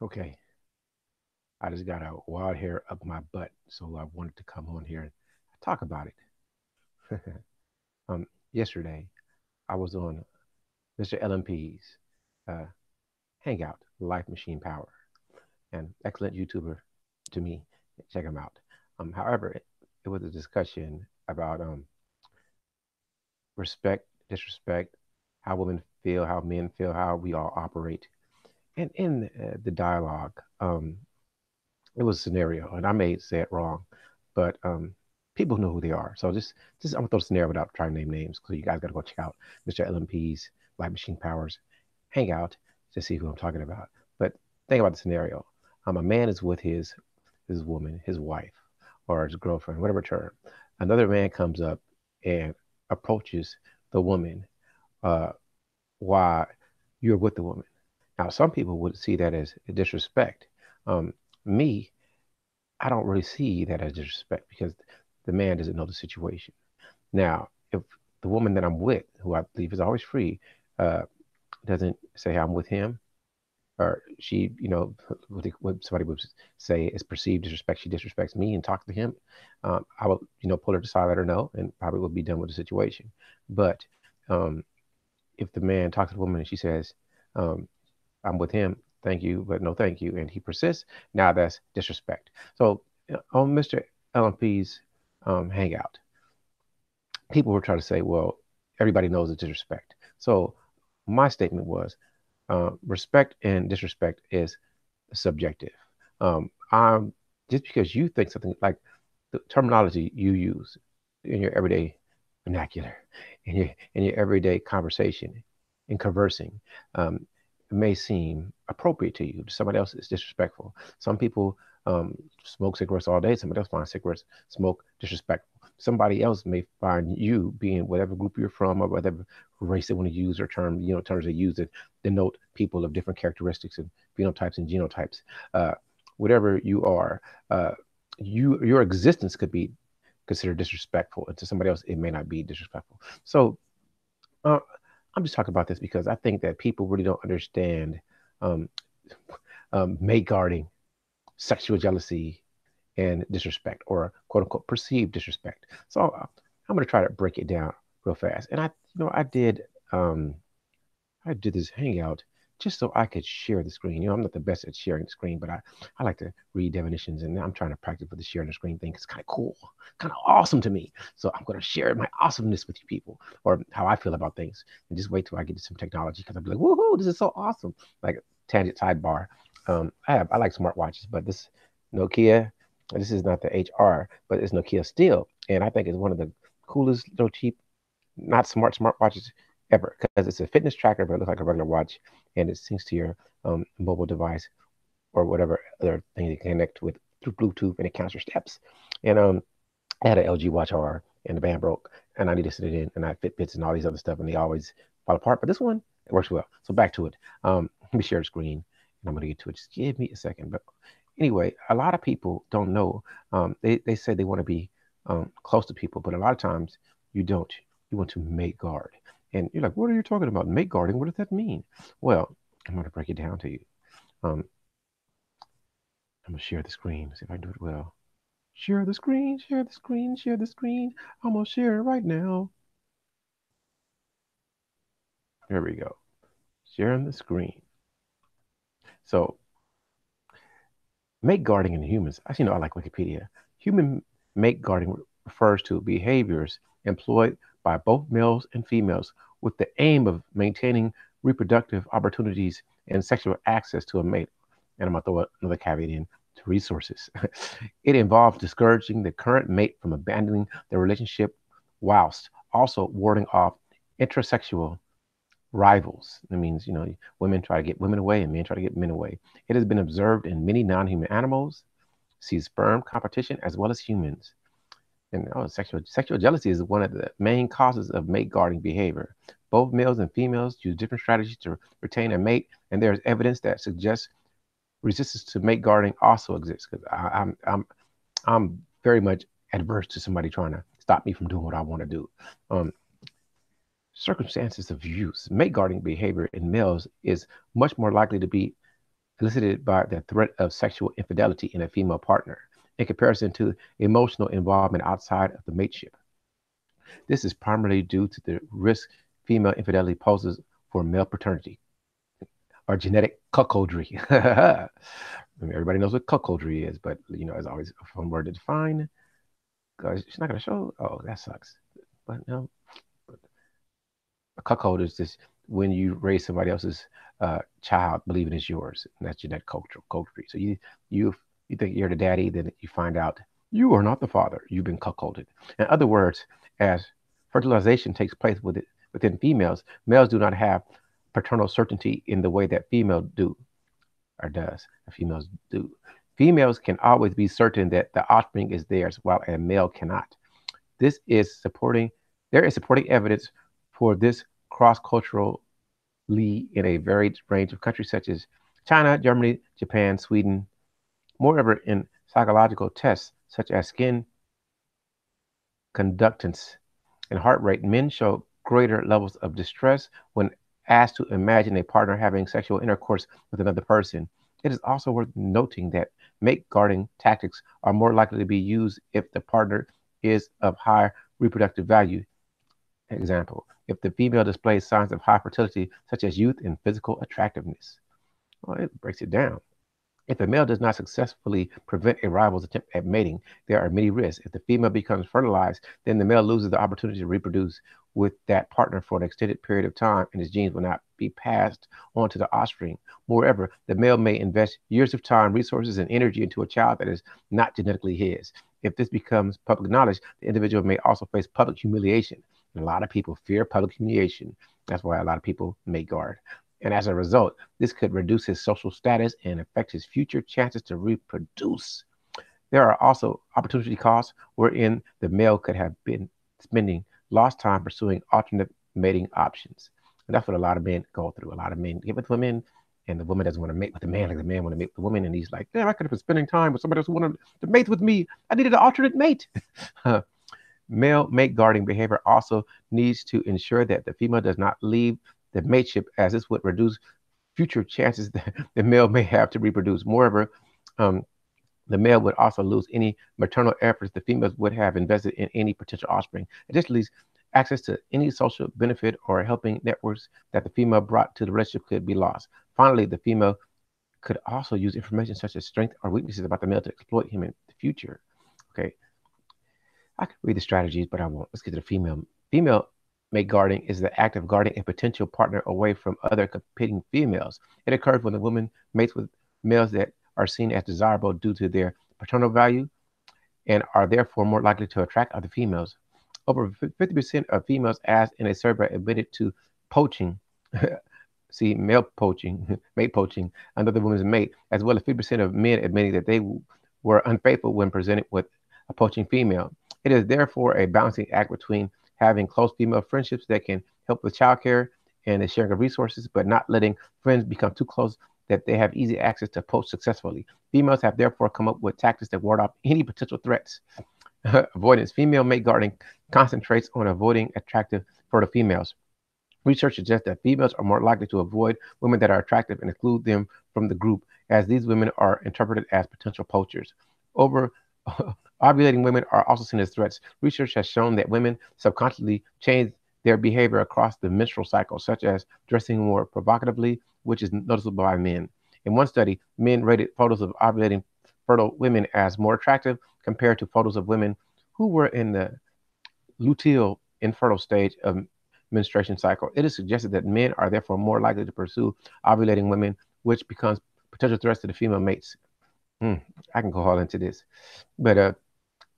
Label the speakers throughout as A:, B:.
A: Okay, I just got a wild hair up my butt, so I wanted to come on here and talk about it. Yesterday I was on Mr. LMP's uh, Hangout, Life Machine Power, an excellent YouTuber to me. Check him out. However, it was a discussion about respect, disrespect, how women feel, how men feel, how we all operate, and in the dialogue. It was a scenario, and I may say it wrong, but people know who they are. So just I'm gonna throw the scenario without trying to name names. So you guys gotta go check out Mr. LMP's Light Machine Powers Hangout to see who I'm talking about. But think about the scenario. A man is with his woman, his wife, or his girlfriend, whatever term. Another man comes up and approaches the woman uh, while you're with the woman. Now, some people would see that as disrespect. Um, me, I don't really see that as disrespect because the man doesn't know the situation. Now, if the woman that I'm with, who I believe is always free, uh, doesn't say I'm with him, or she, what somebody would say is perceived disrespect, she disrespects me and talks to him, I will, pull her to side, let her know, and probably will be done with the situation. But um, if the man talks to the woman and she says, um, I'm with him, thank you, but no thank you, and he persists, now that's disrespect. So on Mr. LMP's hangout, people were trying to say, well, everybody knows it's disrespect. So my statement was, respect and disrespect is subjective. I'm just because you think something like the terminology you use in your everyday vernacular, in your everyday conversation, in conversing, um, may seem appropriate to you. To somebody else, it's disrespectful. Some people smoke cigarettes all day. Somebody else finds cigarettes smoke disrespectful. Somebody else may find you being whatever group you're from or whatever race they want to use or term, terms they use that denote people of different characteristics and phenotypes and genotypes. Uh, Whatever you are, uh, your existence could be considered disrespectful, and to somebody else, it may not be disrespectful. So uh, I'm just talking about this because I think that people really don't understand um, mate guarding, sexual jealousy, and disrespect, or quote unquote perceived disrespect. So I'm going to try to break it down real fast. And um, I did this hangout just so I could share the screen. I'm not the best at sharing the screen, but I like to read definitions, and I'm trying to practice with the sharing the screen thing. It's kind of cool, kind of awesome to me. So I'm going to share my awesomeness with you people, or how I feel about things, and just wait till I get to some technology because I'll be like, woohoo, this is so awesome. Like tangent sidebar. I like smartwatches, but this Nokia, this is not the HR, but it's Nokia still, and I think it's one of the coolest little cheap, not smartwatches ever because it's a fitness tracker, but it looks like a regular watch, and it syncs to your mobile device or whatever other thing you connect with through Bluetooth, and it counts your steps. And I had an LG Watch R, and the band broke, and I needed to sit it in, and I had Fitbits and all these other stuff, and they always fall apart. But this one, it works well. So back to it. Let me share the screen, and I'm gonna get to it. Just give me a second. But anyway, a lot of people don't know. They say they want to be close to people, but a lot of times you don't. You want to make guard. And you're like, what are you talking about? Make guarding, what does that mean? Well, I'm going to break it down to you. Um, I'm going to share the screen, see if I can do it well. Share the screen, share the screen, share the screen. I'm going to share it right now. There we go. Sharing the screen. So, make guarding in humans. Actually, no, I like Wikipedia. Human make guarding refers to behaviors employed by both males and females with the aim of maintaining reproductive opportunities and sexual access to a mate. And I'm going to throw another caveat in to resources. It involves discouraging the current mate from abandoning the relationship whilst also warding off intersexual rivals. That means, women try to get women away and men try to get men away. It has been observed in many non-human animals, sees sperm competition as well as humans. And sexual jealousy is one of the main causes of mate guarding behavior. Both males and females use different strategies to retain a mate, and there is evidence that suggests resistance to mate guarding also exists. Because I'm very much adverse to somebody trying to stop me from doing what I want to do. Um, Circumstances of use. Mate guarding behavior in males is much more likely to be elicited by the threat of sexual infidelity in a female partner, in comparison to emotional involvement outside of the mateship. This is primarily due to the risk female infidelity poses for male paternity or genetic cuckoldry. I mean, everybody knows what cuckoldry is, but it's always a fun word to define. She's not going to show. Oh, that sucks. But no, a cuckold is just when you raise somebody else's child believing it's yours, and that's genetic cultural cuckoldry. So you you think you're the daddy, then you find out you are not the father. You've been cuckolded. In other words, as fertilization takes place within females, males do not have paternal certainty in the way that female do or does. Females do. Females can always be certain that the offspring is theirs, while a male cannot. This is supporting. There is supporting evidence for this cross-culturally in a varied range of countries such as China, Germany, Japan, Sweden. Moreover, in psychological tests such as skin conductance and heart rate, men show greater levels of distress when asked to imagine a partner having sexual intercourse with another person. It is also worth noting that mate guarding tactics are more likely to be used if the partner is of high reproductive value. Example, if the female displays signs of high fertility, such as youth and physical attractiveness. Well, it breaks it down. If the male does not successfully prevent a rival's attempt at mating, there are many risks. If the female becomes fertilized, then the male loses the opportunity to reproduce with that partner for an extended period of time, and his genes will not be passed on to the offspring. Moreover, the male may invest years of time, resources, and energy into a child that is not genetically his. If this becomes public knowledge, the individual may also face public humiliation. And a lot of people fear public humiliation. That's why a lot of people mate guard. And as a result, this could reduce his social status and affect his future chances to reproduce. There are also opportunity costs wherein the male could have been spending lost time pursuing alternate mating options. And that's what a lot of men go through. A lot of men get with women, and the woman doesn't want to mate with the man, like the man want to mate with the woman, and he's like, damn, I could have been spending time with somebody else who wanted to mate with me. I needed an alternate mate. Male mate guarding behavior also needs to ensure that the female does not leave the mateship, as this would reduce future chances that the male may have to reproduce. Moreover, the male would also lose any maternal efforts the females would have invested in any potential offspring. Additionally, access to any social benefit or helping networks that the female brought to the relationship could be lost. Finally, the female could also use information such as strengths or weaknesses about the male to exploit him in the future. Okay, I could read the strategies, but I won't. Let's get to the female. Female mate guarding is the act of guarding a potential partner away from other competing females. It occurs when the woman mates with males that are seen as desirable due to their paternal value and are therefore more likely to attract other females. Over 50% of females asked in a survey admitted to poaching, see, male poaching, mate poaching, another woman's mate, as well as 50% of men admitting that they were unfaithful when presented with a poaching female. It is therefore a balancing act between having close female friendships that can help with childcare and the sharing of resources, but not letting friends become too close that they have easy access to poach successfully. Females have therefore come up with tactics that ward off any potential threats. Avoidance. Female mate guarding concentrates on avoiding attractive fertile females. Research suggests that females are more likely to avoid women that are attractive and exclude them from the group, as these women are interpreted as potential poachers. Over Ovulating women are also seen as threats. Research has shown that women subconsciously change their behavior across the menstrual cycle, such as dressing more provocatively, which is noticeable by men. In one study, men rated photos of ovulating fertile women as more attractive compared to photos of women who were in the luteal infertile stage of menstruation cycle. It is suggested that men are therefore more likely to pursue ovulating women, which becomes potential threats to the female mates. I can go all into this, but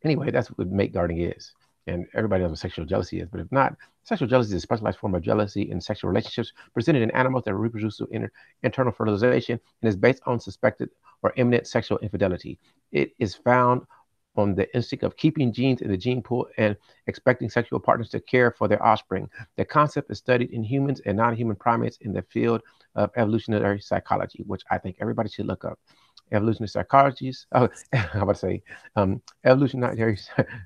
A: anyway, that's what mate guarding is. And everybody knows what sexual jealousy is, but if not, sexual jealousy is a specialized form of jealousy in sexual relationships presented in animals that reproduce through internal fertilization and is based on suspected or imminent sexual infidelity. It is found on the instinct of keeping genes in the gene pool and expecting sexual partners to care for their offspring. The concept is studied in humans and non-human primates in the field of evolutionary psychology, which I think everybody should look up. Evolutionary psychologists, oh, I would say, evolutionary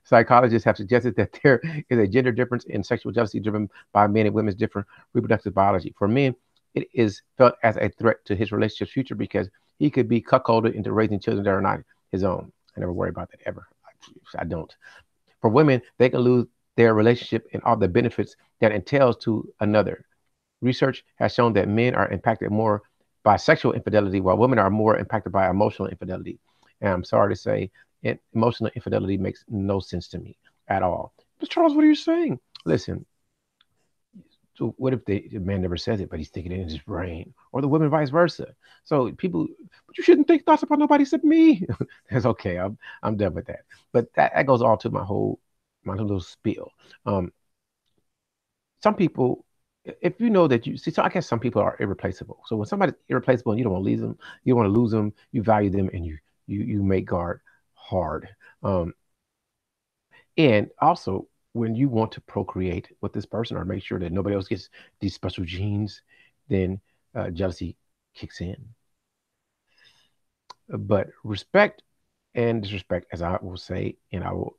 A: psychologists have suggested that there is a gender difference in sexual jealousy driven by men and women's different reproductive biology. For men, it is felt as a threat to his relationship's future because He could be cuckolded into raising children that are not his own. I never worry about that ever. I don't. For women, they can lose their relationship and all the benefits that entails to another. Research has shown that men are impacted more by sexual infidelity, while women are more impacted by emotional infidelity. And I'm sorry to say, emotional infidelity makes no sense to me at all. But Charles, what are you saying? Listen, so what if the man never says it, but he's thinking it in his brain, or the woman vice versa? So people, but you shouldn't think thoughts about nobody except me. That's okay. I'm done with that. But that goes all to my little spiel. Um, some people, if you know that you see, so I guess some people are irreplaceable. So when somebody's irreplaceable and you don't want to lose them, you don't want to lose them, you value them, and you make guard hard. Um, and also, when you want to procreate with this person or make sure that nobody else gets these special genes, then jealousy kicks in. But respect and disrespect, as I will say, and I will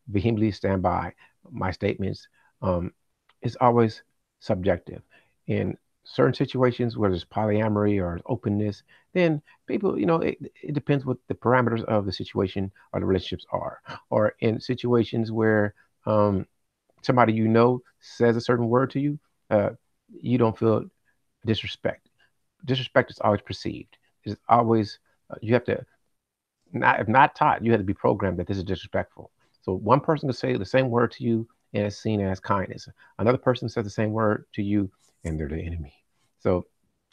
A: vehemently stand by my statements, um, is always subjective. In certain situations, whether it's polyamory or openness, then people, it depends what the parameters of the situation or the relationships are. Or in situations where somebody says a certain word to you, uh, you don't feel disrespect. Disrespect is always perceived. It's always you have to not if not taught, you have to be programmed that this is disrespectful. So one person can say the same word to you and it's seen as kindness. Another person says the same word to you and they're the enemy. So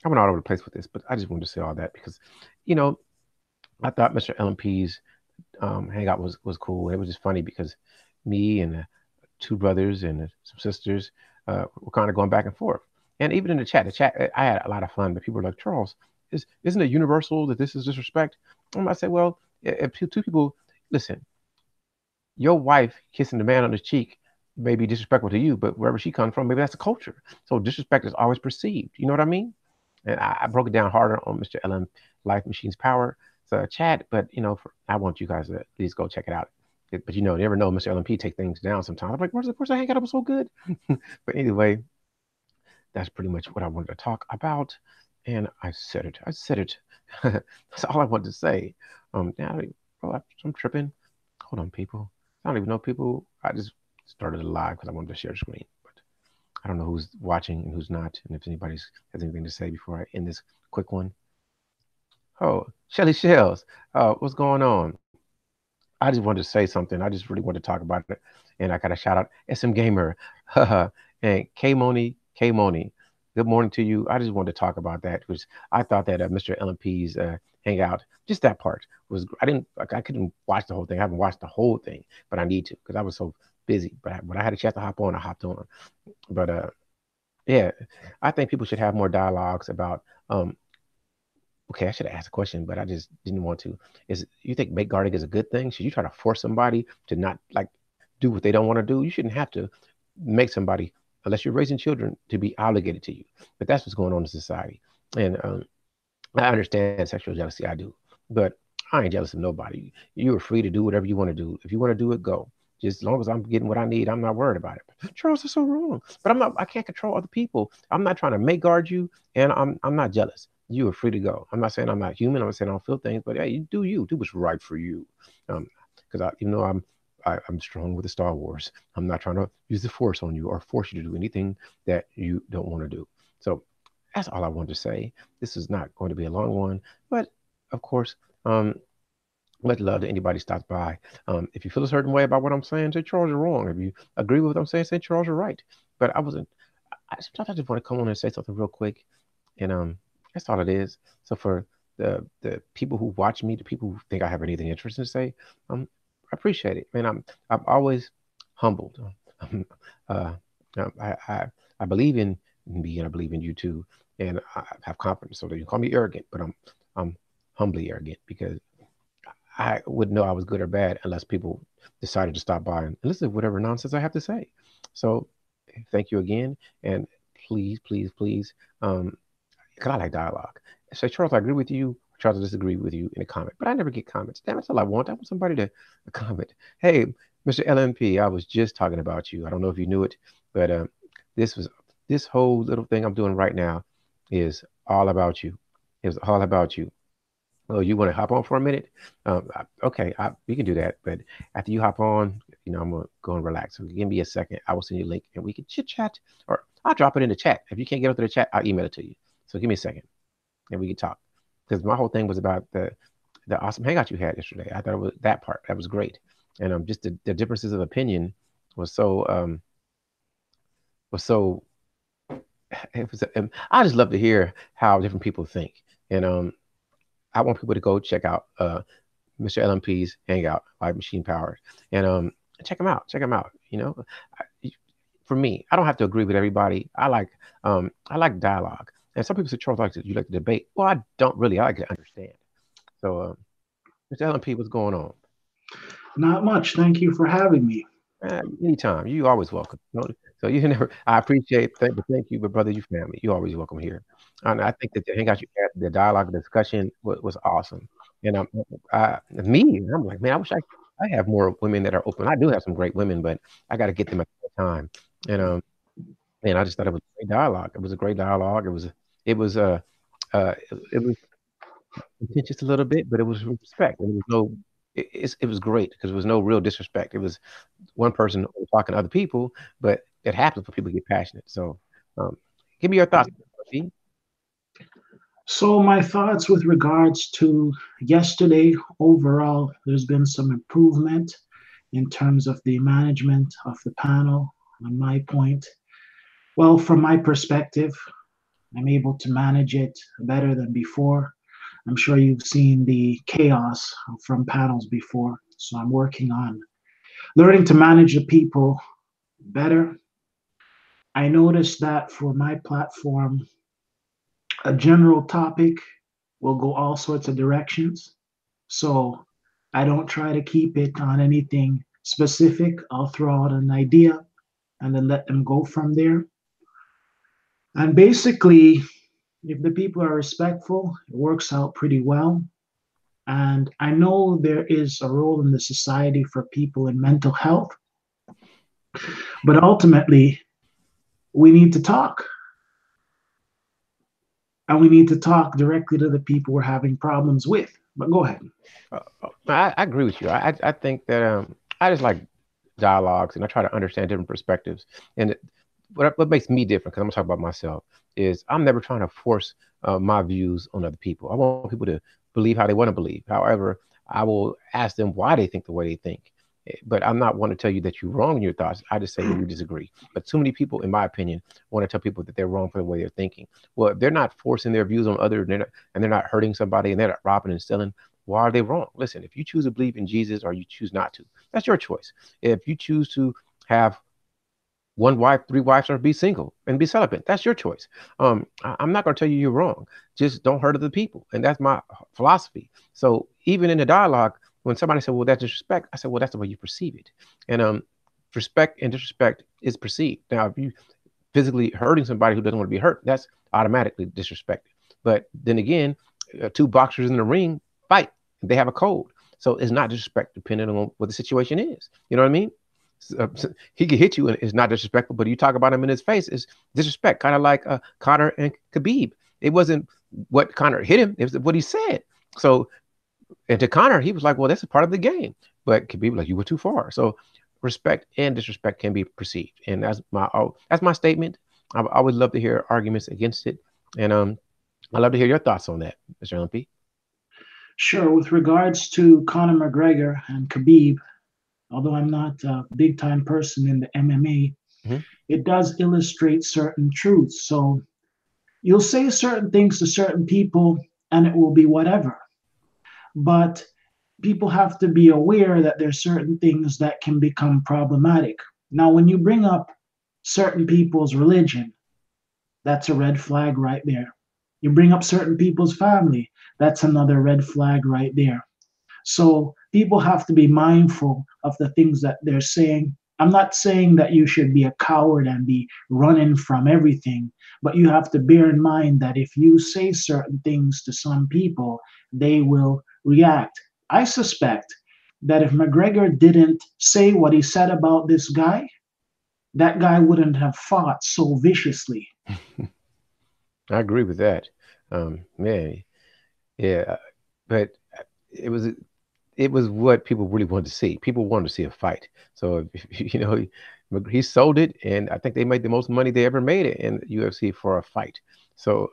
A: I went all over the place with this, but I just wanted to say all that because, you know, I thought Mr. LMP's hangout was cool. It was just funny because me and two brothers and some sisters were kind of going back and forth. And even in the chat, I had a lot of fun. But people were like, Charles, isn't it universal that this is disrespect? And I said, well, if two people, listen, your wife kissing the man on the cheek may be disrespectful to you, but wherever she comes from, maybe that's a culture. So disrespect is always perceived. You know what I mean? And I broke it down harder on Mr. LM Life Machines Power. So chat, but I want you guys to at least go check it out. But you never know. Mr. LMP take things down sometimes. I'm like, where's the course I hang out? It was so good. But anyway, that's pretty much what I wanted to talk about. And I said it. I said it. That's all I wanted to say. Now, bro, I'm tripping. Hold on, people. I don't even know people. I just started a live because I wanted to share the screen. But I don't know who's watching and who's not. And if anybody has anything to say before I end this quick one. Oh, Shelly Shells, what's going on? I just wanted to say something. I just really wanted to talk about it. And I got to shout out SM Gamer. And K Moni. Good morning to you. I just wanted to talk about that because I thought that Mr. LMP's hangout, just that part was, I didn't, like, I couldn't watch the whole thing. I haven't watched the whole thing, but I need to because I was so busy. But when I had a chance to hop on, I hopped on. But yeah, I think people should have more dialogues about okay, I should have asked a question, but I just didn't want to. Is you think make guarding is a good thing? Should you try to force somebody to not like do what they don't want to do? You shouldn't have to make somebody, unless you're raising children, to be obligated to you. But that's what's going on in society. And I understand sexual jealousy. I do, but I ain't jealous of nobody. You are free to do whatever you want to do. If you want to do it, go. Just as long as I'm getting what I need, I'm not worried about it. But Charles is so wrong. But I'm not. I can't control other people. I'm not trying to make guard you, and I'm not jealous. You are free to go. I'm not saying I'm not human. I'm not saying I don't feel things, but hey, you do you. Do what's right for you. Because even though I'm strong with the Star Wars, I'm not trying to use the Force on you or force you to do anything that you don't want to do. So that's all I wanted to say. This is not going to be a long one, but of course, much love to anybody stops by. If you feel a certain way about what I'm saying, say Charles, you're wrong. If you agree with what I'm saying, say Charles, you're right. But I wasn't. Sometimes I just want to come on and say something real quick, and that's all it is. So for the people who watch me, the people who think I have anything interesting to say, I appreciate it, man. I'm always humbled. uh, I believe in me, and I believe in you too, and I have confidence. So that you call me arrogant, but I'm humbly arrogant because I wouldn't know I was good or bad unless people decided to stop by and listen to whatever nonsense I have to say. So thank you again, and please, please, please, because I like dialogue. Say, Charles, I agree with you. Charles, I disagree with you in a comment, but I never get comments. Damn, that's all I want. I want somebody to comment. Hey, Mr. LMP, I was just talking about you. I don't know if you knew it, but this was this whole little thing I'm doing right now is all about you. It was all about you. Oh, you want to hop on for a minute? Okay, we can do that. But after you hop on, I'm gonna go and relax. So give me a second. I will send you a link and we can chit chat, or I'll drop it in the chat. If you can't get onto the chat, I'll email it to you. So give me a second and we can talk. Because my whole thing was about the awesome hangout you had yesterday. I thought it was that part that was great, and just the differences of opinion was so it was. I just love to hear how different people think, and I want people to go check out Mr. LMP's Hangout by Machine Powered, and check him out. Check him out. For me, I don't have to agree with everybody. I like dialogue, and some people say, Charles, you like to debate. Well, I don't really. I like to understand. So, Mr. LMP, what's going on?
B: Not much. Thank you for having me.
A: Anytime. You always welcome. So you never. I appreciate. Thank you, but brother, you family. You always welcome here. And I think that the hangout you had, the dialogue, the discussion was awesome. And I'm like, man, I wish I have more women that are open. I do have some great women, but I got to get them at the time. And and I just thought it was a great dialogue. It was a great dialogue. It was contentious a little bit, but it was respect. And it was no. It was great because there was no real disrespect. It was one person talking to other people, but it happens for people to get passionate. So, um, give me your thoughts. P.
B: So, my thoughts with regards to yesterday, overall, there's been some improvement in terms of the management of the panel. On my point, well, from my perspective, I'm able to manage it better than before. I'm sure you've seen the chaos from panels before. So, I'm working on learning to manage the people better. I noticed that for my platform, a general topic will go all sorts of directions. So I don't try to keep it on anything specific. I'll throw out an idea and then let them go from there. And basically, if the people are respectful, it works out pretty well. And I know there is a role in the society for people in mental health, but ultimately, we need to talk, and we need to talk directly to the people we're having problems with. But go ahead.
A: I agree with you. I think that I just like dialogues and I try to understand different perspectives. And what makes me different, because I'm gonna talk about myself, is I'm never trying to force my views on other people. I want people to believe how they want to believe. However, I will ask them why they think the way they think. But I'm not want to tell you that you're wrong in your thoughts. I just say that we disagree. But too many people, in my opinion, want to tell people that they're wrong for the way they're thinking. Well, if they're not forcing their views on others, and they're not hurting somebody, and they're not robbing and stealing, why are they wrong? Listen, if you choose to believe in Jesus or you choose not to, that's your choice. If you choose to have one wife, three wives, or be single and be celibate. That's your choice. I'm not going to tell you you're wrong. Just don't hurt other people, and that's my philosophy. So even in the dialogue, when somebody said, "Well, that's disrespect," I said, "Well, that's the way you perceive it." And respect and disrespect is perceived. Now, if you physically hurting somebody who doesn't want to be hurt, that's automatically disrespect. But then again, two boxers in the ring fight. They have a code. So it's not disrespect depending on what the situation is. You know what I mean? He could hit you and it's not disrespectful, but you talk about him in his face is disrespect. Kind of like Connor and Khabib. It wasn't what Connor hit him, it was what he said. So, and to Connor, he was like, well, that's a part of the game. But Khabib, like, you were too far. So respect and disrespect can be perceived. And that's my statement. I would love to hear arguments against it. And I'd love to hear your thoughts on that, Mr. LMP.
B: Sure, with regards to Conor McGregor and Khabib, although I'm not a big time person in the MMA,
A: Hmm.
B: it does illustrate certain truths. So you'll say certain things to certain people and it will be whatever. But people have to be aware that there's certain things that can become problematic. Now, when you bring up certain people's religion, that's a red flag right there. You bring up certain people's family, that's another red flag right there. So people have to be mindful of the things that they're saying. I'm not saying that you should be a coward and be running from everything, but you have to bear in mind that if you say certain things to some people, they will react. I suspect that if McGregor didn't say what he said about this guy, that guy wouldn't have fought so viciously.
A: I agree with that. Man, yeah. but it was it was what people really wanted to see. People wanted to see a fight. So you know, he sold it, and I think they made the most money they ever made it in UFC for a fight. So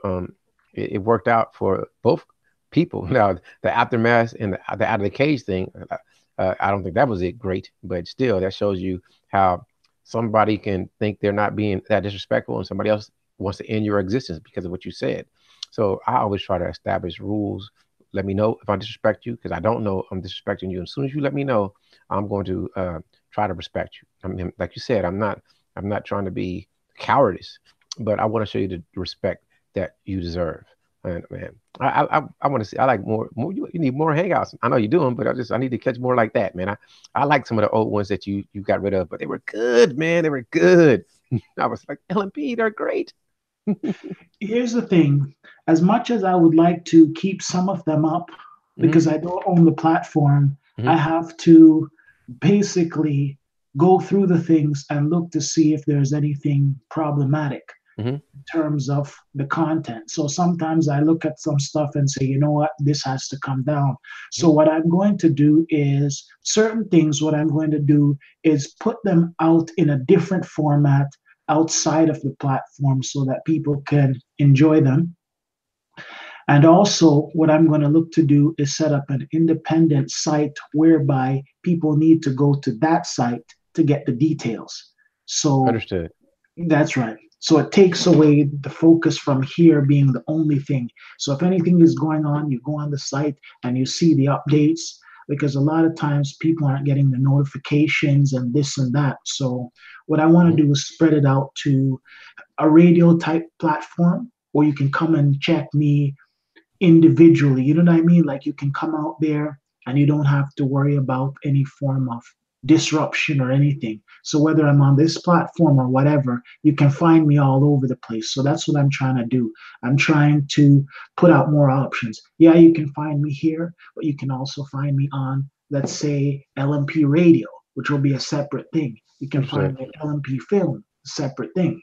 A: it worked out for both people. Now the aftermath and the out of the cage thing, I don't think that was it great, but still that shows you how somebody can think they're not being that disrespectful, and somebody else wants to end your existence because of what you said. So I always try to establish rules. Let me know if I disrespect you because I don't know I'm disrespecting you. As soon as you let me know, I'm going to try to respect you. I mean, like you said, I'm not trying to be cowardice, but I want to show you the respect that you deserve. And man, I want to see. I like more. You need more hangouts. I know you're doing, but I need to catch more like that, man. I like some of the old ones that you got rid of, but they were good, man. They were good. I was like LMP, they're great.
B: Here's the thing, as much as I would like to keep some of them up,
A: Hmm.
B: because I don't own the platform,
A: Hmm.
B: I have to basically go through the things and look to see if there's anything problematic
A: Hmm.
B: terms of the content. So sometimes I look at some stuff and say, you know what, this has to come down. So what I'm going to do is certain things, what I'm going to do is put them out in a different format outside of the platform so that people can enjoy them. And also, what I'm going to look to do is set up an independent site whereby people need to go to that site to get the details. So
A: Understood.
B: that's right. So it takes away the focus from here being the only thing. So if anything is going on, you go on the site and you see the updates because a lot of times people aren't getting the notifications and this and that. So what I want
A: Hmm.
B: to do is spread it out to a radio type platform where you can come and check me individually. You know what I mean? Like you can come out there and you don't have to worry about any form of disruption or anything. So whether I'm on this platform or whatever, you can find me all over the place. So that's what I'm trying to do. I'm trying to put out more options. Yeah, you can find me here, but you can also find me on, let's say, LMP radio, which will be a separate thing. You can find
A: Understood.
B: me at LMP film, separate thing.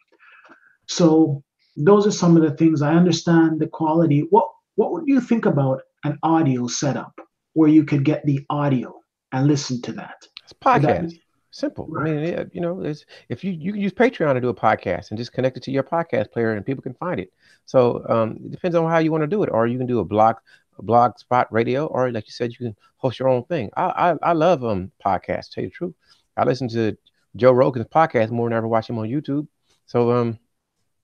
B: So those are some of the things. I understand the quality. What would you think about an audio setup where you could get the audio and listen to that?
A: It's
B: Would that
A: podcast.
B: be
A: Simple. I
B: right?
A: mean, yeah, it's if you can use Patreon to do a podcast and just connect it to your podcast player and people can find it. So it depends on how you want to do it, or you can do a blog spot radio, or like you said, you can host your own thing. I love podcasts. To tell you the truth, I listen to Joe Rogan's podcast more than I ever watch him on YouTube. So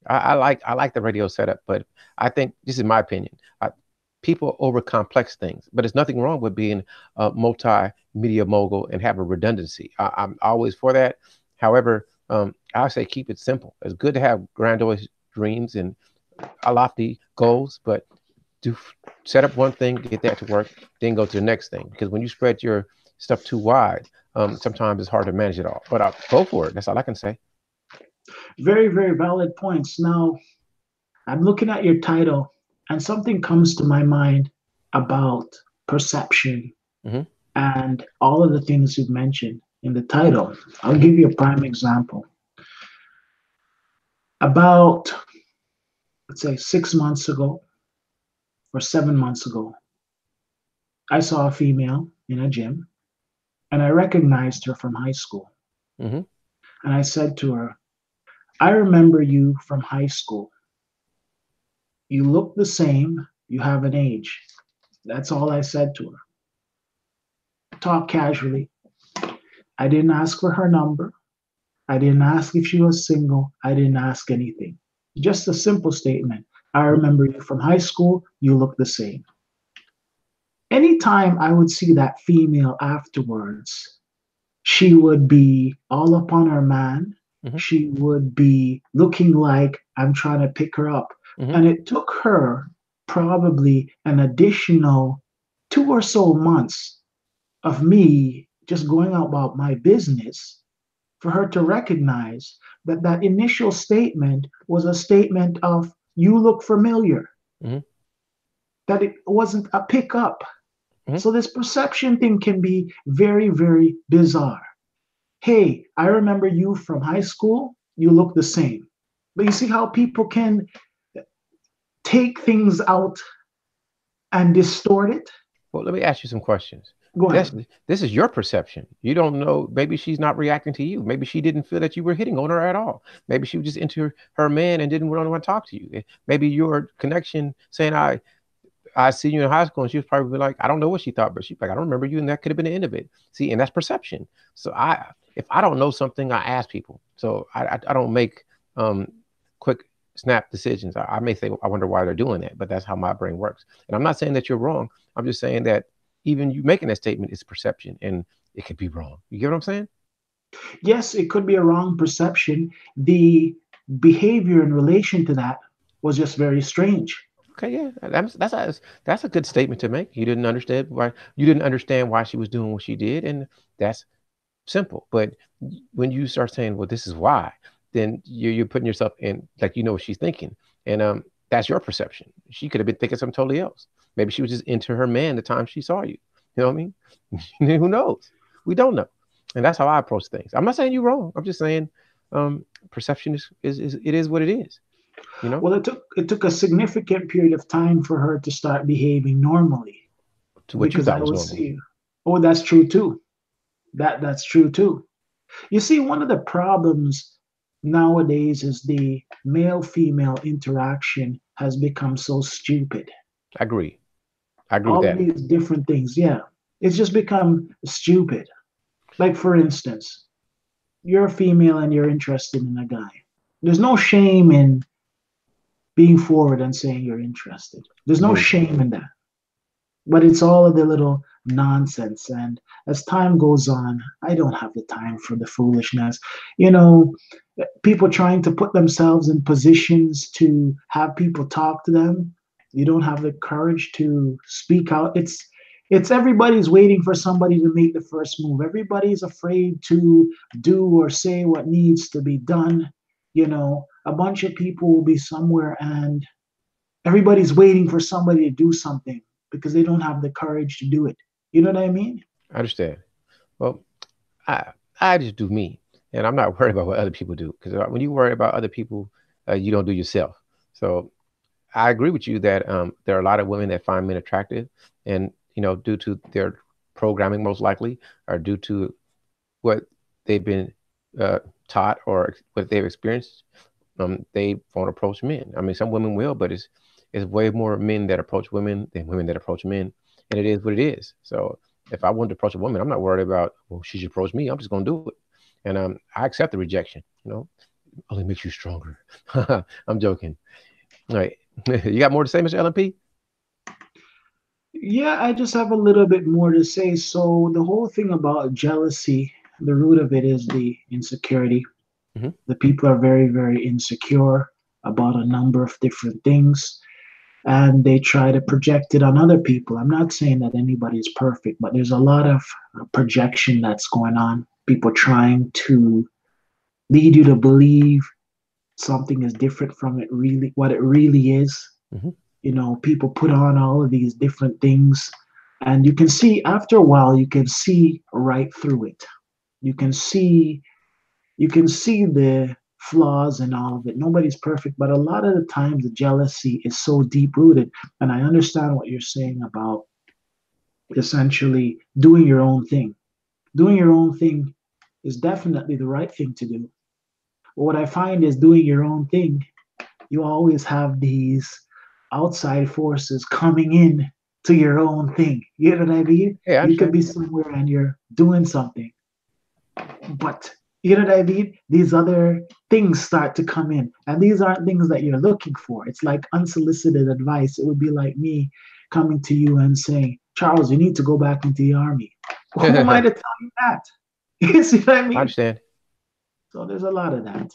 A: I like the radio setup, but I think this is my opinion. People over complex things, but there's nothing wrong with being a multimedia mogul and have a redundancy. I'm always for that. However, I say keep it simple. It's good to have grandiose dreams and lofty goals, but do set up one thing, get that to work, then go to the next thing. Because when you spread your stuff too wide, sometimes it's hard to manage it all. But go for it. That's all I can say.
B: Very, very valid points. Now, I'm looking at your title and something comes to my mind about perception
A: Hmm.
B: and all of the things you've mentioned in the title. I'll
A: Hmm.
B: give you a prime example. About, let's say, 6 months ago or 7 months ago, I saw a female in a gym and I recognized her from high school.
A: Hmm.
B: And I said to her, I remember you from high school. You look the same, you have an age. That's all I said to her. Talk casually. I didn't ask for her number. I didn't ask if she was single. I didn't ask anything. Just a simple statement. I
A: Hmm.
B: remember you from high school. You look the same. Anytime I would see that female afterwards, she would be all up on her man.
A: Hmm.
B: She would be looking like I'm trying to pick her up.
A: Hmm.
B: And it took her probably an additional 2 or so months of me just going about my business for her to recognize that that initial statement was a statement of, you look familiar,
A: Hmm.
B: that it wasn't a pickup.
A: Hmm.
B: So this perception thing can be very, very bizarre. Hey, I remember you from high school. You look the same. But you see how people can take things out and distort it?
A: Well, let me ask you some questions.
B: Go
A: That's
B: ahead.
A: this is your perception. You don't know. Maybe she's not reacting to you. Maybe she didn't feel that you were hitting on her at all. Maybe she was just into her man and didn't want to talk to you. Maybe your connection saying I see you in high school, and she was probably like, I don't know what she thought, but she's like, I don't remember you, and that could have been the end of it. See, and that's perception. So if I don't know something, I ask people. So I don't make um quick snap decisions. I may say, I wonder why they're doing that, but that's how my brain works. And I'm not saying that you're wrong. I'm just saying that even you making that statement is perception, and it could be wrong. You get what I'm saying?
B: Yes, it could be a wrong perception. The behavior in relation to that was just very strange.
A: Okay, yeah, that's a good statement to make. You didn't understand why she was doing what she did, and that's simple. But when you start saying, "Well, this is why," then you're putting yourself in like you know what she's thinking, and that's your perception. She could have been thinking something totally else. Maybe she was just into her man the time she saw you. You know what I mean? Who knows? We don't know, and that's how I approach things. I'm not saying you're wrong. I'm just saying perception is it is what it is. You know,
B: Well, it took a significant period of time for her to start behaving normally
A: to what you
B: because
A: thought
B: I
A: was
B: would
A: normal.
B: see, oh, that's true too. That's true too. You see, one of the problems nowadays is the male female interaction has become so stupid.
A: I agree. I agree with
B: All of
A: that.
B: these different things, yeah, it's just become stupid. Like, for instance, you're a female and you're interested in a guy. There's no shame in being forward and saying you're interested. There's no
A: Agreed.
B: shame in that. But it's all of the little nonsense. And as time goes on, I don't have the time for the foolishness. You know, people trying to put themselves in positions to have people talk to them. You don't have the courage to speak out. It's everybody's waiting for somebody to make the first move. Everybody's afraid to do or say what needs to be done. You know, a bunch of people will be somewhere and everybody's waiting for somebody to do something because they don't have the courage to do it. You know what I mean?
A: I understand. Well, I I just do me, and I'm not worried about what other people do because when you worry about other people, you don't do yourself. So I agree with you that there are a lot of women that find men attractive, and due to their programming, most likely, or due to what they've been uh, taught or what they've experienced, they won't approach men. I mean, some women will, but it's way more men that approach women than women that approach men, and it is what it is. So if I wanted to approach a woman, I'm not worried about well she should approach me. I'm just gonna do it, and I accept the rejection. Only makes you stronger. I'm joking. All right, you got more to say, Mr. LMP?
B: Yeah, I just have a little bit more to say. So, the whole thing about jealousy, the root of it is the insecurity.
A: Mm-hmm.
B: The people are very, very insecure about a number of different things and they try to project it on other people. I'm not saying that anybody's perfect, but there's a lot of projection that's going on. People trying to lead you to believe something is different from it really what it really is.
A: Mm-hmm.
B: You know, people put on all of these different things and you can see after a while you can see right through it. You can see the flaws and all of it. Nobody's perfect, but a lot of the times the jealousy is so deep rooted. And I understand what you're saying about essentially doing your own thing. Doing your own thing is definitely the right thing to do. But what I find is doing your own thing, you always have these outside forces coming in to your own thing. You know what I mean?
A: Yeah, I
B: You could
A: understand.
B: be somewhere and you're doing something, but you know what I mean? These other things start to come in, and these aren't things that you're looking for. It's like unsolicited advice. It would be like me coming to you and saying, Charles, you need to go back into the army. Who am I
A: I
B: to tell you that? You see what I mean?
A: understand.
B: So there's a lot of that.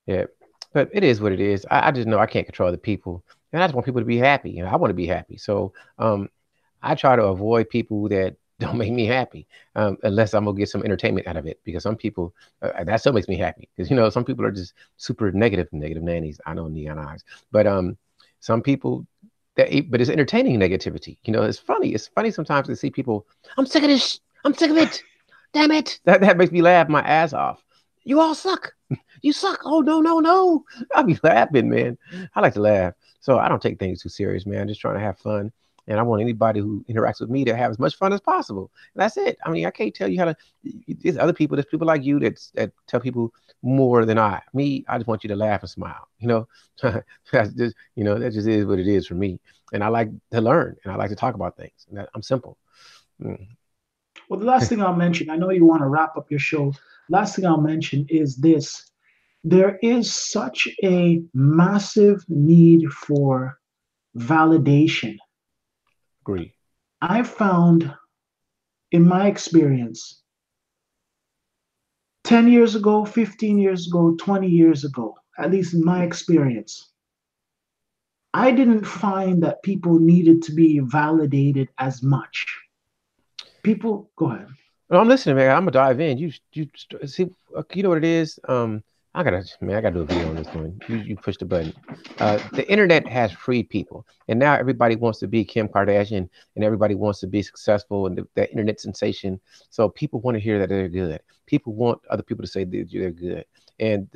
A: Yeah, but it is what it is. I just know I can't control the people, and I just want people to be happy, and I want to be happy. So I try to avoid people that don't make me happy, unless I'm gonna get some entertainment out of it. Because some people that still makes me happy. Because some people are just super negative, negative nannies. I know neon eyes, but some people but it's entertaining negativity. It's funny. It's funny sometimes to see people. I'm sick of this. I'm sick of it. Damn it. That makes me laugh my ass off. You all suck. You suck. Oh no, no, no. I'll be laughing, man. I like to laugh. So I don't take things too serious, man. I'm just trying to have fun. and I want anybody who interacts with me to have as much fun as possible. And that's it. I mean, I can't tell you how to. There's other people. There's people like you that tell people more than I. Me, I just want you to laugh and smile. That's just that just is what it is for me. And I like to learn, and I like to talk about things. And I'm simple. Mm.
B: Well, the last thing I'll mention, I know you want to wrap up your show. Last thing I'll mention is this: there is such a massive need for validation.
A: Agree.
B: I found in my experience 10 years ago, 15 years ago, 20 years ago, at least in my experience, I didn't find that people needed to be validated as much. People, go ahead.
A: No, I'm listening, man. I'm gonna dive in. See, you know what it is. I gotta do a video on this one. You push the button. The internet has freed people, and now everybody wants to be Kim Kardashian, and everybody wants to be successful, and the internet sensation. So people want to hear that they're good. People want other people to say that they're good. And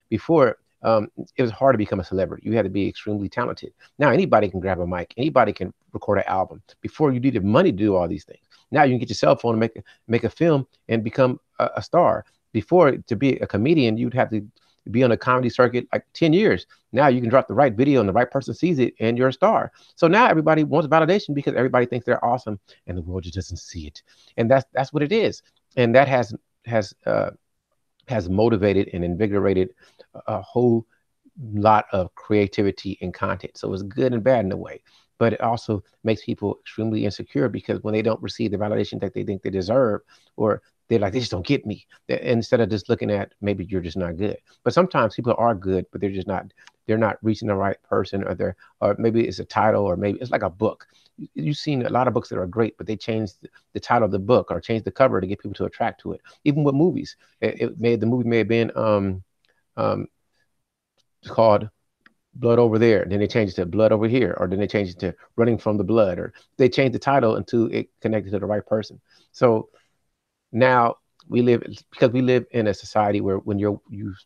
A: before, it was hard to become a celebrity. You had to be extremely talented. Now anybody can grab a mic. Anybody can record an album. Before you needed money to do all these things. Now you can get your cell phone and make a film and become a star. Before, to be a comedian, you'd have to be on a comedy circuit like 10 years. Now you can drop the right video and the right person sees it and you're a star. So now everybody wants validation because everybody thinks they're awesome and the world just doesn't see it. And that's what it is. And that has uh, has motivated and invigorated a whole lot of creativity and content. So it's good and bad in a way, but it also makes people extremely insecure because when they don't receive the validation that they think they deserve, or they're like, they just don't get me. Instead of just looking at maybe you're just not good. But sometimes people are good, but they're not reaching the right person, or maybe it's a title, or maybe it's like a book. You've seen a lot of books that are great, but they changed the title of the book or changed the cover to get people to attract to it. Even with movies, the movie may have been um, called Blood Over There. Then they changed it to Blood Over Here, or then they changed it to Running from the Blood, or they changed the title until it connected to the right person. So now we live in a society where when you've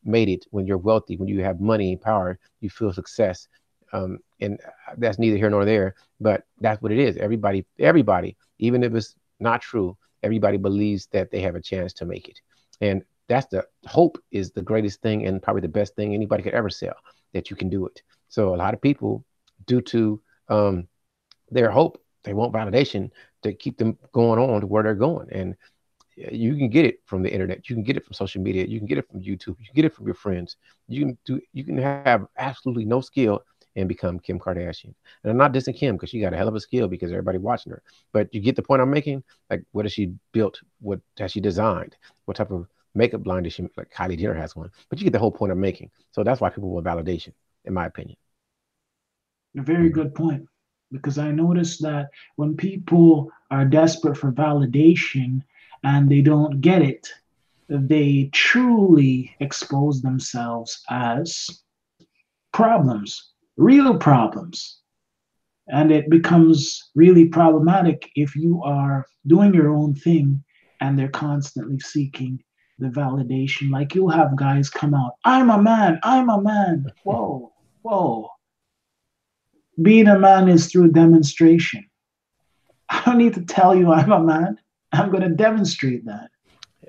A: made it, when you're wealthy, when you have money and power, you feel success. And that's neither here nor there, but that's what it is. Everybody, even if it's not true, everybody believes that they have a chance to make it. And that's the hope is the greatest thing and probably the best thing anybody could ever sell, that you can do it. So a lot of people, due to their hope, they want validation to keep them going on to where they're going. And you can get it from the internet, you can get it from social media, you can get it from YouTube, you can get it from your friends. You can have absolutely no skill and become Kim Kardashian. And I'm not dissing Kim because she got a hell of a skill because everybody watching her. But you get the point I'm making. Like, what has she built? What has she designed? What type of makeup line does she, like Kylie Jenner has one? But you get the whole point I'm making. So that's why people want validation, in my opinion.
B: A very
A: Mhm.
B: good point. Because I noticed that when people are desperate for validation and they don't get it, they truly expose themselves as problems, real problems. And it becomes really problematic if you are doing your own thing and they're constantly seeking the validation. Like you'll have guys come out, I'm a man, I'm a man. Whoa, whoa. Being a man is through demonstration. I don't need to tell you I'm a man. I'm going to demonstrate that.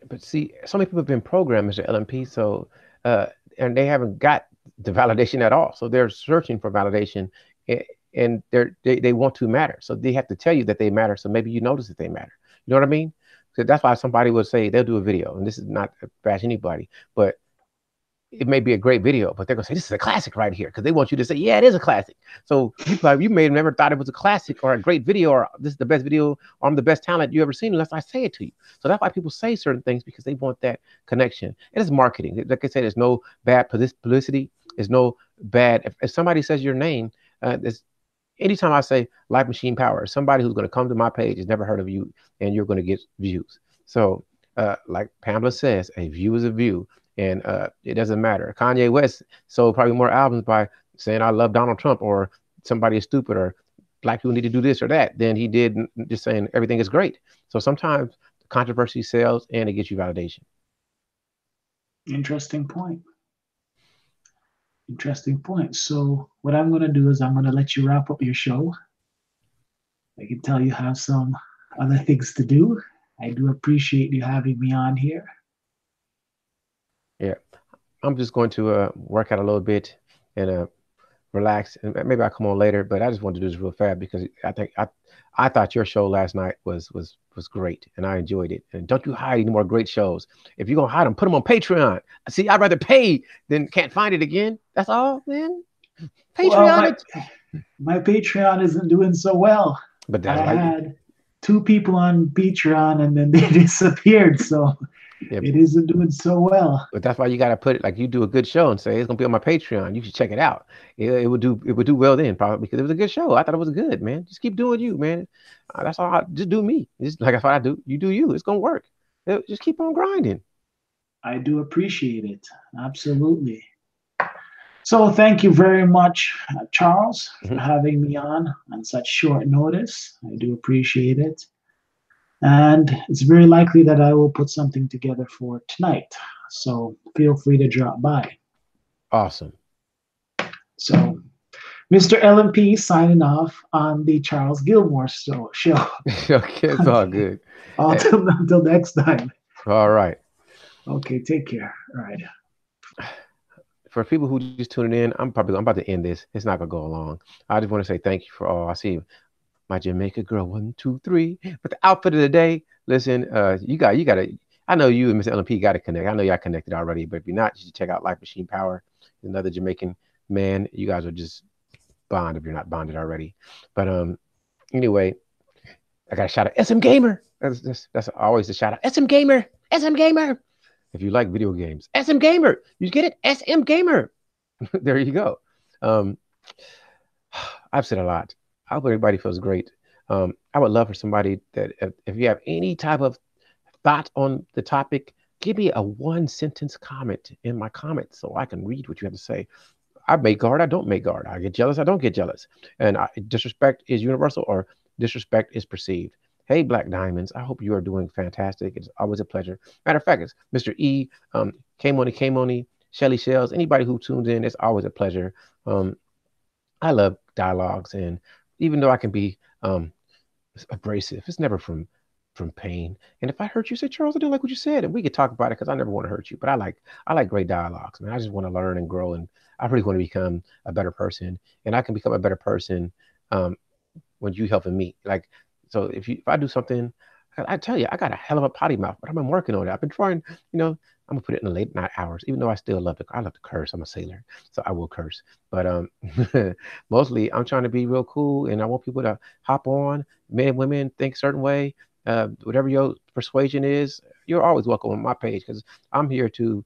A: But see, so many people have been programmed, Mr. LMP, so uh, and they haven't got the validation at all. So they're searching for validation, a- and they want to matter. So they have to tell you that they matter. So maybe you notice that they matter. You know what I mean? So that's why somebody would say they'll do a video, and this is not to bash anybody, but it may be a great video, but they're gonna say this is a classic right here because they want you to say, yeah, it is a classic. So you may have never thought it was a classic or a great video or this is the best video or I'm the best talent you ever seen unless I say it to you. So that's why people say certain things because they want that connection. And it's marketing. Like I said, there's no bad publicity. There's no bad. If somebody says your name, there's anytime I say Life Machine Power, somebody who's going to come to my page has never heard of you, and you're going to get views. So, like Pamela says, a view is a view, and it doesn't matter. Kanye West sold probably more albums by saying I love Donald Trump, or somebody is stupid, or black people need to do this or that, than he did just saying everything is great. So sometimes controversy sells, and it gets you validation.
B: Interesting point. Interesting point. So, what I'm going to do is I'm going to let you wrap up your show. I can tell you have some other things to do. I do appreciate you having me on here.
A: Yeah, I'm just going to work out a little bit and relax, and maybe I'll come on later. But I just wanted to do this real fast because I thought your show last night was great, and I enjoyed it. And don't you hide any more great shows. If you're gonna hide them, put them on Patreon. See, I'd rather pay than can't find it again. That's all, man.
B: Well,
A: Patreon it.
B: my Patreon isn't doing so well.
A: But
B: I
A: that's why,
B: had two people on Patreon and then they disappeared, so
A: yeah.
B: it isn't doing so well.
A: But that's why you gotta put it like you do a good show and say it's gonna be on my Patreon. You should check it out. It would do well then probably because it was a good show. I thought it was good, man. Just keep doing you, man. That's all. Just do me. Just like that's what I do. You do you. It's gonna work. Just keep on grinding.
B: I do appreciate it. Absolutely. So thank you very much, Charles, for
A: Mhm.
B: having me on such short notice. I do appreciate it. And it's very likely that I will put something together for tonight. So feel free to drop by.
A: Awesome.
B: So, Mr. LMP signing off on the Charles Gilmore show.
A: Okay, it's all good. Hey,
B: Until next time.
A: all right.
B: Okay, take care. All right.
A: For people who just tuning in, I'm about to end this. It's not gonna go long. I just want to say thank you for all. I see my Jamaica girl, 1, 2, 3. But the outfit of the day, listen, you gotta. I know you and Mr. LMP got to connect. I know y'all connected already, but if you're not, you should check out Life Machine Power. Another Jamaican man. You guys are just bond if you're not bonded already. But anyway, I got to shout out SM Gamer. That's always the shout out. SM Gamer, SM Gamer. If you like video games, SM Gamer. You get it, SM Gamer. There you go. Um, I've said a lot. I hope everybody feels great. I would love for somebody that if you have any type of thought on the topic, give me a one sentence comment in my comments so I can read what you have to say. I make guard, I don't make guard. I get jealous, I don't get jealous. And disrespect is universal or disrespect is perceived. Hey, Black Diamonds, I hope you are doing fantastic. It's always a pleasure. Matter of fact, it's Mr. E, K Money, Shelly Shells, anybody who tunes in, it's always a pleasure. Um, I love dialogues, and even though I can be abrasive, it's never from pain. And if I hurt you, say Charles, I didn't like what you said, and we could talk about it because I never want to hurt you. But I like great dialogues, man. I just want to learn and grow, and I really want to become a better person, and I can become a better person um, when you helping me. Like, so if I do something, I tell you, I got a hell of a potty mouth, but I've been working on it. I've been trying, I'm gonna put it in the late night hours, even though I love to curse. I'm a sailor, so I will curse. But mostly I'm trying to be real cool, and I want people to hop on. Men and women think a certain way. Whatever your persuasion is, you're always welcome on my page because I'm here to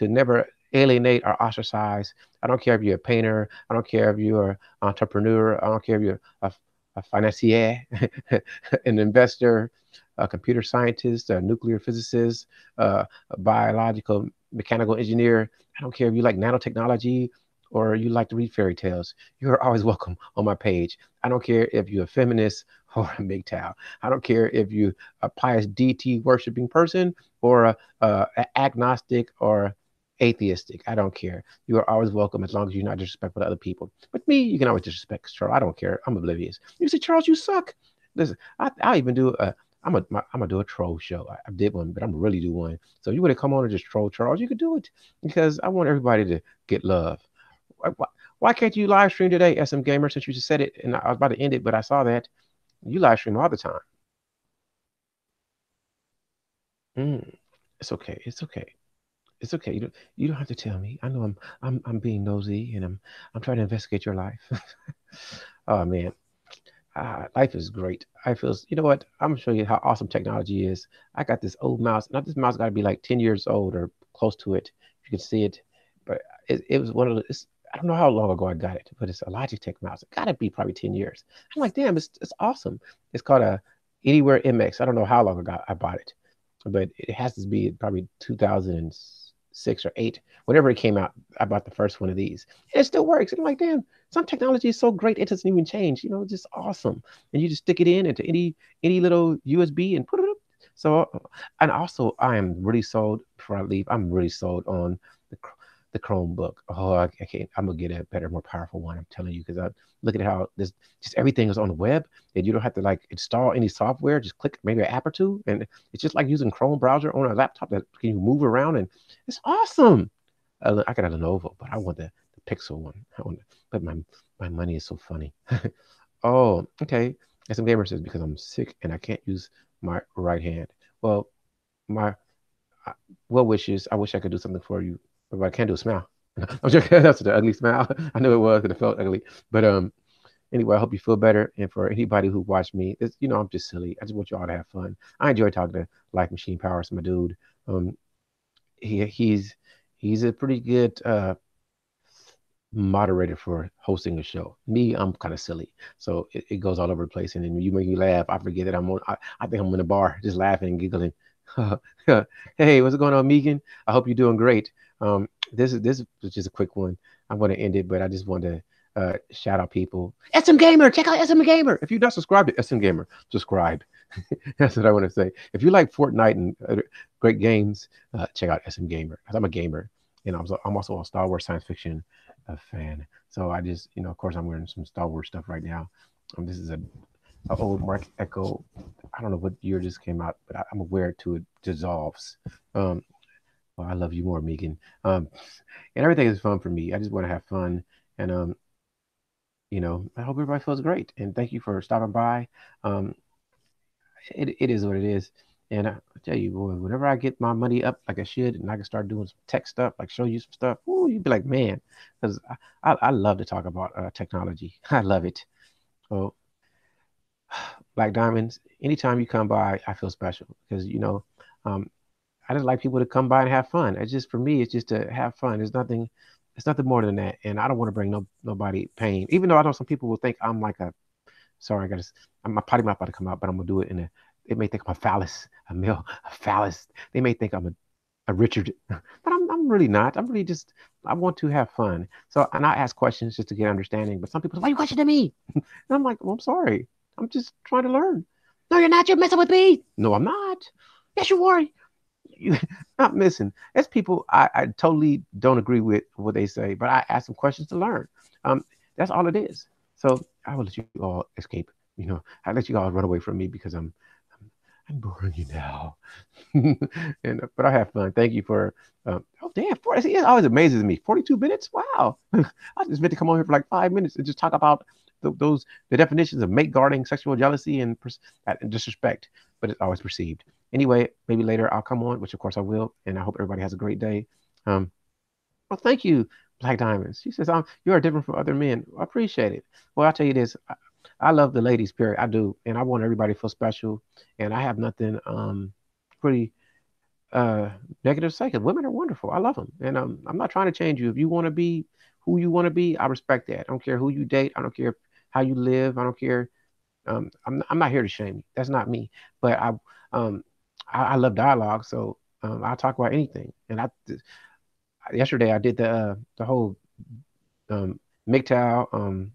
A: never alienate or ostracize. I don't care if you're a painter. I don't care if you're an entrepreneur. I don't care if you're a financier, an investor, a computer scientist, a nuclear physicist, a biological mechanical engineer. I don't care if you like nanotechnology or you like to read fairy tales. You're always welcome on my page. I don't care if you're a feminist or a MGTOW. I don't care if you're a pious deity worshiping person or a agnostic or atheistic. I don't care. You are always welcome as long as you're not disrespectful to other people. But me, you can always disrespect Charles. I don't care. I'm oblivious. You say, Charles, you suck. Listen, I even do a I'm gonna do a troll show. I did one, but I'm gonna really do one. So you want to come on and just troll Charles, you could do it because I want everybody to get love. Why can't you live stream today, SM Gamer? Since you just said it, and I was about to end it, but I saw that you live stream all the time. Mm, it's okay. It's okay. It's okay. You don't have to tell me. I know I'm being nosy and I'm trying to investigate your life. Oh man, life is great. I feel you know what? I'm gonna show you how awesome technology is. I got this old mouse. Now this mouse got to be like 10 years old or close to it. If you can see it, but it was one of the. I don't know how long ago I got it, but it's a Logitech mouse. It got to be probably 10 years. I'm like, damn, it's awesome. It's called a Anywhere MX. I don't know how long ago I bought it, but it has to be probably 2006 or 8, whenever it came out. I bought the first one of these, and it still works. And I'm like, damn, some technology is so great it doesn't even change. It's just awesome. And you just stick it in into any little USB and put it up. So, and also, I am really sold. Before I leave, I'm really sold on the the Chromebook. Oh, I can't. I'm gonna get a better, more powerful one. I'm telling you, because I look at how this just everything is on the web, and you don't have to like install any software. Just click maybe an app or two, and it's just like using Chrome browser on a laptop that can you move around, and it's awesome. I got a Lenovo, but I want the Pixel one. I want, but my money is so funny. Oh, okay. And some gamer says because I'm sick and I can't use my right hand. Well, my uh, well wishes. I wish I could do something for you, but I can't do a smile. I'm joking. That's the ugly smile. I know it was, and it felt ugly. But anyway, I hope you feel better. And for anybody who watched me, it's, I'm just silly. I just want you all to have fun. I enjoy talking to Life Machine Powers, my dude. Um, he's a pretty good moderator for hosting a show. Me, I'm kind of silly, so it goes all over the place. And then you make me laugh. I forget that I think I'm in a bar just laughing and giggling. Hey, what's going on, Megan? I hope you're doing great. This is just a quick one. I'm going to end it, but I just want to shout out people. SM Gamer, check out SM Gamer. If you're not subscribed to SM Gamer, subscribe. That's what I want to say. If you like Fortnite and great games, check out SM Gamer. 'Cause I'm a gamer, and I'm also a Star Wars science fiction fan. So I just, of course, I'm wearing some Star Wars stuff right now. This is a old Mark Echo. I don't know what year this came out, but I'm aware to it dissolves. Um, well, I love you more, Megan. And everything is fun for me. I just want to have fun, and I hope everybody feels great. And thank you for stopping by. Um, it is what it is. And I tell you, boy, whenever I get my money up like I should, and I can start doing some tech stuff, like show you some stuff, ooh, you'd be like, man, because I love to talk about technology. I love it. So, Black Diamonds, anytime you come by, I feel special because, um, I just like people to come by and have fun. It's just for me, it's just to have fun. It's nothing more than that. And I don't want to bring nobody pain, even though I know some people will think I'm like a sorry, my potty mouth about to come out, but I'm gonna do it in a. They may think I'm a phallus, a male, a phallus. They may think I'm a Richard, but I'm really not. I'm really just. I want to have fun. So, and I ask questions just to get understanding. But some people say, "Why are you questioning me?" And I'm like, "Well, I'm sorry. I'm just trying to learn." No, you're not. You're messing with me. No, I'm not. Yes, you are. You not missing. It's people I totally don't agree with what they say, but I ask them questions to learn. That's all it is. So I will let you all escape. I let you all run away from me because I'm, I'm boring you now. And but I have fun. Thank you for. Oh damn! 40, see, it always amazes me. 42 minutes. Wow. I just meant to come on here for like 5 minutes and just talk about the definitions of mate guarding, sexual jealousy, and disrespect. But it's always perceived. Anyway, maybe later I'll come on, which of course I will, and I hope everybody has a great day. Um, well, thank you, Black Diamonds. She says, you are different from other men. I appreciate it. Well, I'll tell you this. I love the ladies, period. I do. And I want everybody to feel special. And I have nothing pretty uh negative to say because women are wonderful. I love them. And I'm not trying to change you. If you want to be who you want to be, I respect that. I don't care who you date. I don't care how you live. I don't care. I'm not here to shame you. That's not me. But um I love dialogue, so I'll talk about anything. And yesterday I did the whole MGTOW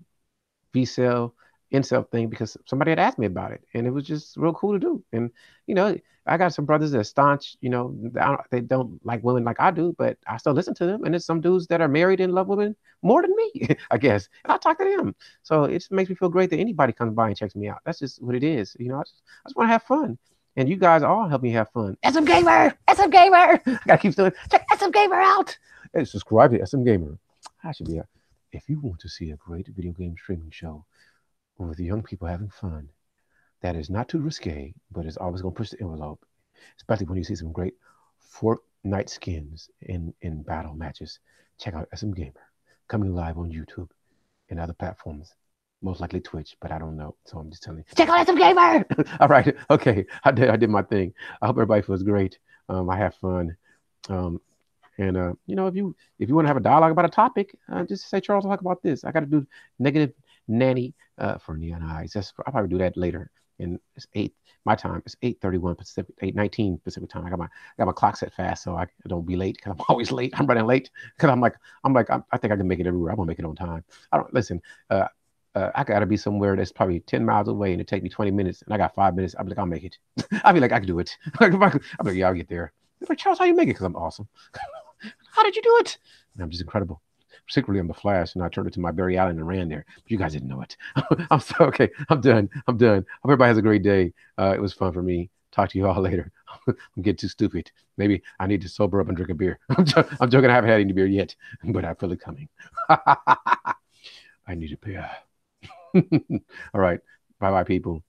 A: V-cell incel thing because somebody had asked me about it, and it was just real cool to do. And you know, I got some brothers that are staunch. They don't like women like I do, but I still listen to them. And there's some dudes that are married and love women more than me, I guess. And I talk to them, so it just makes me feel great that anybody comes by and checks me out. That's just what it is. I just want to have fun. And you guys all help me have fun. SM Gamer! SM Gamer! I gotta keep doing check SM Gamer out! Hey, subscribe to SM Gamer. I should be if you want to see a great video game streaming show with young people having fun, that is not too risque, but is always going to push the envelope, especially when you see some great Fortnite skins in battle matches. Check out SM Gamer, coming live on YouTube and other platforms. Most likely Twitch, but I don't know. So I'm just telling you. Check out SM Gamer! All right. Okay. I did my thing. I hope everybody feels great. I have fun. Um, and if you want to have a dialogue about a topic, just say Charles, talk about this. I got to do negative nanny for neon eyes. I'll probably do that later. And it's 8 my time. It's 8:31 Pacific, 8:19 Pacific time. I got my clock set fast so I don't be late because I'm always late. I'm running late because I think I can make it everywhere. I'm gonna make it on time. I don't listen. I gotta be somewhere that's probably 10 miles away and it take me 20 minutes and I got 5 minutes. I'll be like, I'll make it. I'll be like, I can do it. I'll be like, yeah, I'll get there. Like, Charles, how you make it? Because I'm awesome. How did you do it? And I'm just incredible. Particularly on the Flash, and I turned it to my Barry Allen and ran there. But you guys didn't know it. I'm so okay. I'm done. I'm done. Hope everybody has a great day. It was fun for me. Talk to you all later. I'm getting too stupid. Maybe I need to sober up and drink a beer. I'm joking. I haven't had any beer yet, but I feel it coming. I need a beer. All right. Bye bye, people.